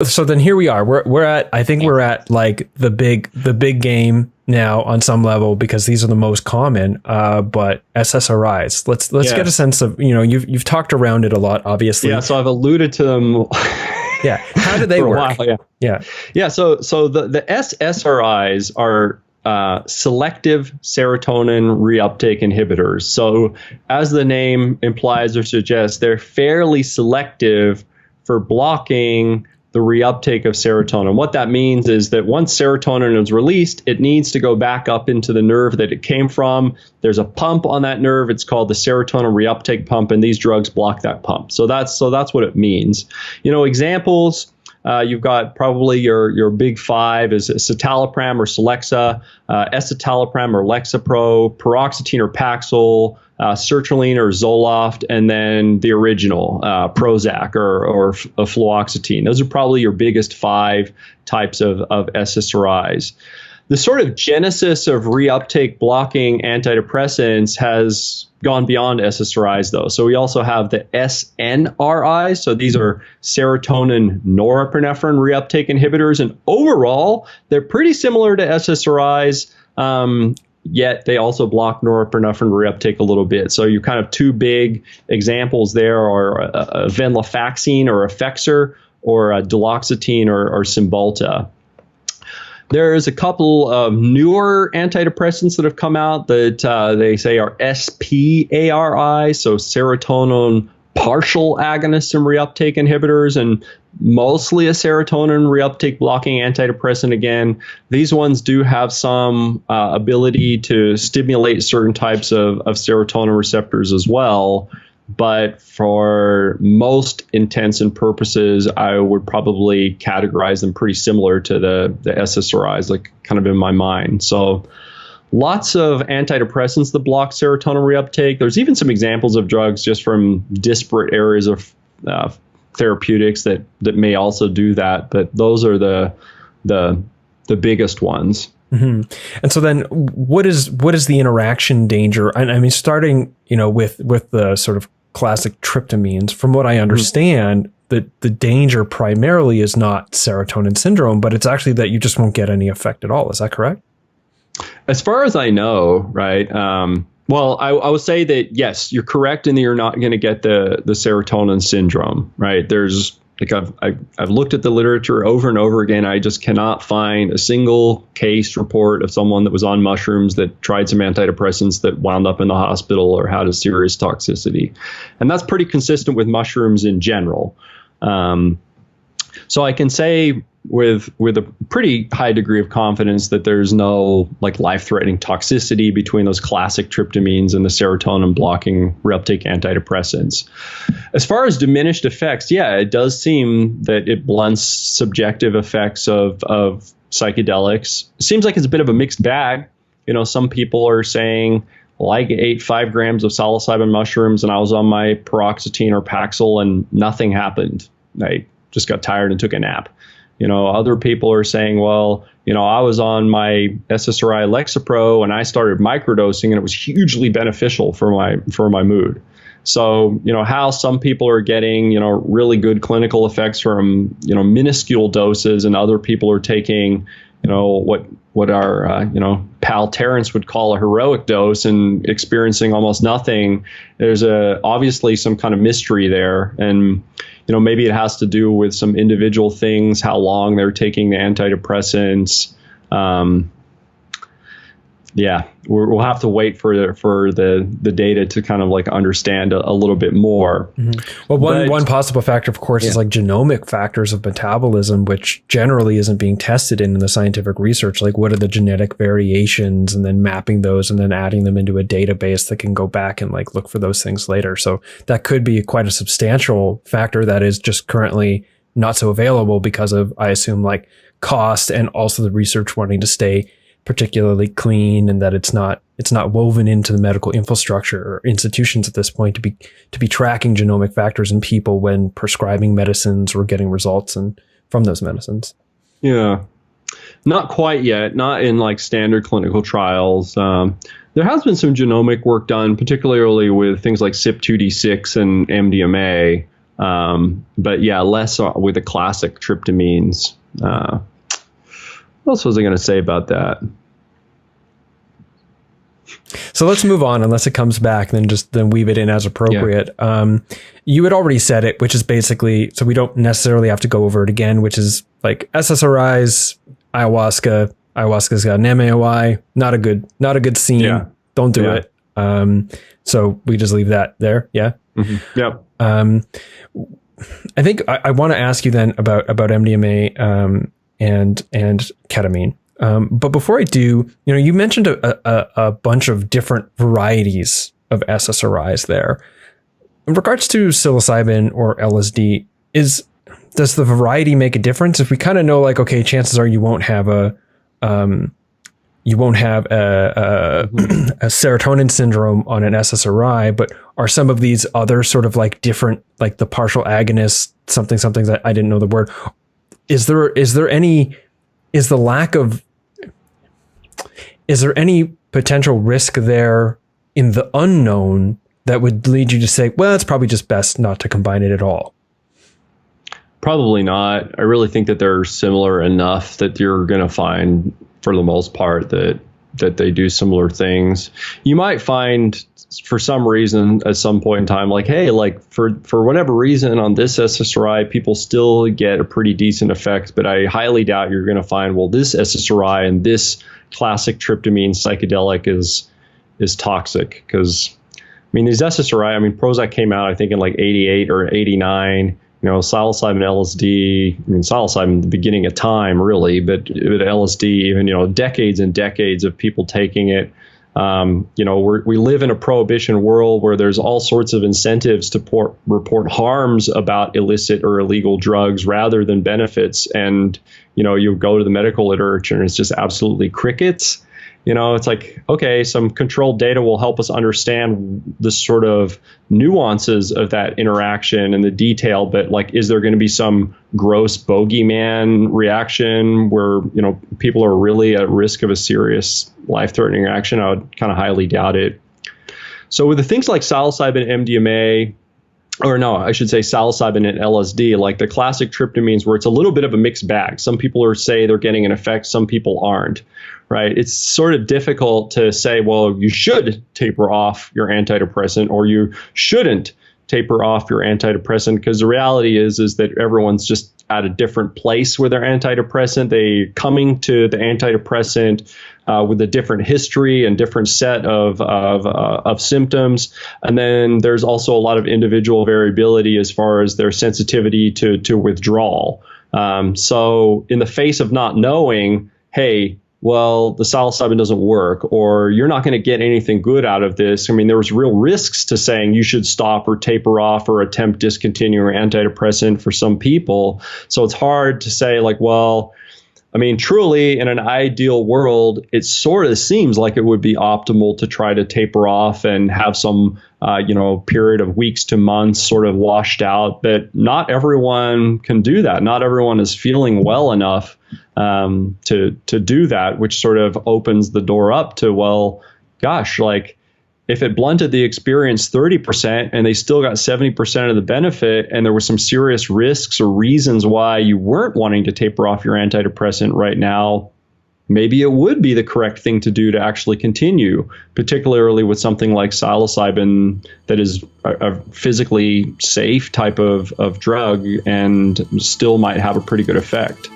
So then here we are. We're at, I think we're at like the big game now on some level, because these are the most common. But SSRIs. Let's get a sense of, you've talked around it a lot, obviously. Yeah. So I've alluded to them. Yeah. How do they work? Yeah. So the SSRIs are selective serotonin reuptake inhibitors. So as the name implies or suggests, they're fairly selective for blocking the reuptake of serotonin. What that means is that once serotonin is released, it needs to go back up into the nerve that it came from. There's a pump on that nerve. It's called the serotonin reuptake pump, and these drugs block that pump. So that's what it means. Examples. You've got probably your big five is citalopram or Celexa, escitalopram or Lexapro, paroxetine or Paxil, sertraline or Zoloft, and then the original Prozac or fluoxetine. Those are probably your biggest five types of SSRIs. The sort of genesis of reuptake blocking antidepressants has gone beyond SSRIs, though. So we also have the SNRIs. So these are serotonin norepinephrine reuptake inhibitors. And overall, they're pretty similar to SSRIs, yet they also block norepinephrine reuptake a little bit. So your kind of two big examples there are venlafaxine or Effexor, or duloxetine or Cymbalta. There's a couple of newer antidepressants that have come out that they say are SPARI, so serotonin partial agonists and reuptake inhibitors, and mostly a serotonin reuptake blocking antidepressant. Again, these ones do have some ability to stimulate certain types of serotonin receptors as well. But for most intents and purposes, I would probably categorize them pretty similar to the SSRIs, like kind of in my mind. So lots of antidepressants that block serotonin reuptake. There's even some examples of drugs just from disparate areas of therapeutics that may also do that. But those are the biggest ones. Mm-hmm. And so then what is the interaction danger? I mean, starting, with the sort of classic tryptamines, from what I understand, the danger primarily is not serotonin syndrome, but it's actually that you just won't get any effect at all. Is that correct? As far as I know, right. Well, I would say that, yes, you're correct in that you're not going to get the serotonin syndrome, right? There's like I've looked at the literature over and over again. I just cannot find a single case report of someone that was on mushrooms that tried some antidepressants that wound up in the hospital or had a serious toxicity. And that's pretty consistent with mushrooms in general. So I can say with a pretty high degree of confidence that there's no like life-threatening toxicity between those classic tryptamines and the serotonin blocking reuptake antidepressants. As far as diminished effects, yeah, it does seem that it blunts subjective effects of psychedelics. It seems like it's a bit of a mixed bag. Some people are saying, well, I ate 5 grams of psilocybin mushrooms and I was on my paroxetine or Paxil and nothing happened. I just got tired and took a nap. Other people are saying, well, I was on my SSRI Lexapro and I started microdosing and it was hugely beneficial for my mood. So, how some people are getting, really good clinical effects from, minuscule doses, and other people are taking, what our, pal Terrence would call a heroic dose and experiencing almost nothing. There's obviously some kind of mystery there. And, maybe it has to do with some individual things, how long they're taking the antidepressants. We'll have to wait for the data to kind of like understand a little bit more. Mm-hmm. Well, one possible factor, of course, is like genomic factors of metabolism, which generally isn't being tested in the scientific research. Like, what are the genetic variations, and then mapping those and then adding them into a database that can go back and like look for those things later. So that could be quite a substantial factor that is just currently not so available because of, I assume, like cost, and also the research wanting to stay particularly clean, and that it's not woven into the medical infrastructure or institutions at this point to be tracking genomic factors in people when prescribing medicines or getting results from those medicines. Yeah, not quite yet, not in like standard clinical trials. There has been some genomic work done, particularly with things like CYP2D6 and MDMA. But yeah, less with the classic tryptamines. What else was I going to say about that? So let's move on, unless it comes back, then weave it in as appropriate. Yeah. You had already said it, which is basically, so we don't necessarily have to go over it again, which is like SSRIs, ayahuasca. Ayahuasca's got an MAOI, not a good scene. Yeah. Don't do it. So we just leave that there. Yeah. Mm-hmm. Yep. I think I want to ask you then about MDMA and ketamine. But before I do, you mentioned a bunch of different varieties of SSRIs there. In regards to psilocybin or LSD, does the variety make a difference? If we kind of know, like, okay, chances are you won't have a serotonin syndrome on an SSRI, but are some of these other sort of like different, like the partial agonist, something that I didn't know the word. Is there any potential risk there in the unknown that would lead you to say, well, it's probably just best not to combine it at all? Probably not. I really think that they're similar enough that you're going to find, for the most part, that they do similar things. You might find, for some reason, at some point in time, like, hey, like for whatever reason on this SSRI, people still get a pretty decent effect, but I highly doubt you're going to find, well, this SSRI and this classic tryptamine psychedelic is toxic. Because, I mean, these SSRI, Prozac came out, I think, in like 88 or 89. Psilocybin, LSD, psilocybin, the beginning of time, really, but LSD, even, decades and decades of people taking it. We live in a prohibition world where there's all sorts of incentives to report harms about illicit or illegal drugs rather than benefits. And, you go to the medical literature and it's just absolutely crickets. It's like, okay, some controlled data will help us understand the sort of nuances of that interaction and the detail. But like, is there going to be some gross bogeyman reaction where, people are really at risk of a serious life-threatening reaction? I would kind of highly doubt it. So with the things like psilocybin, MDMA, or no, I should say psilocybin and LSD, like the classic tryptamines, where it's a little bit of a mixed bag. Some people say they're getting an effect, some people aren't, right? It's sort of difficult to say, well, you should taper off your antidepressant or you shouldn't taper off your antidepressant, because the reality is that everyone's just at a different place with their antidepressant. They coming to the antidepressant with a different history and different set of symptoms. And then there's also a lot of individual variability as far as their sensitivity to withdrawal. So in the face of not knowing, hey, well, the psilocybin doesn't work, or you're not going to get anything good out of this. There was real risks to saying you should stop or taper off or attempt discontinue your antidepressant for some people. So it's hard to say, like, well, truly, in an ideal world, it sort of seems like it would be optimal to try to taper off and have some, period of weeks to months sort of washed out. But not everyone can do that. Not everyone is feeling well enough to do that, which sort of opens the door up to, well, gosh, like, if it blunted the experience 30% and they still got 70% of the benefit, and there were some serious risks or reasons why you weren't wanting to taper off your antidepressant right now, maybe it would be the correct thing to do to actually continue, particularly with something like psilocybin that is a physically safe type of drug and still might have a pretty good effect.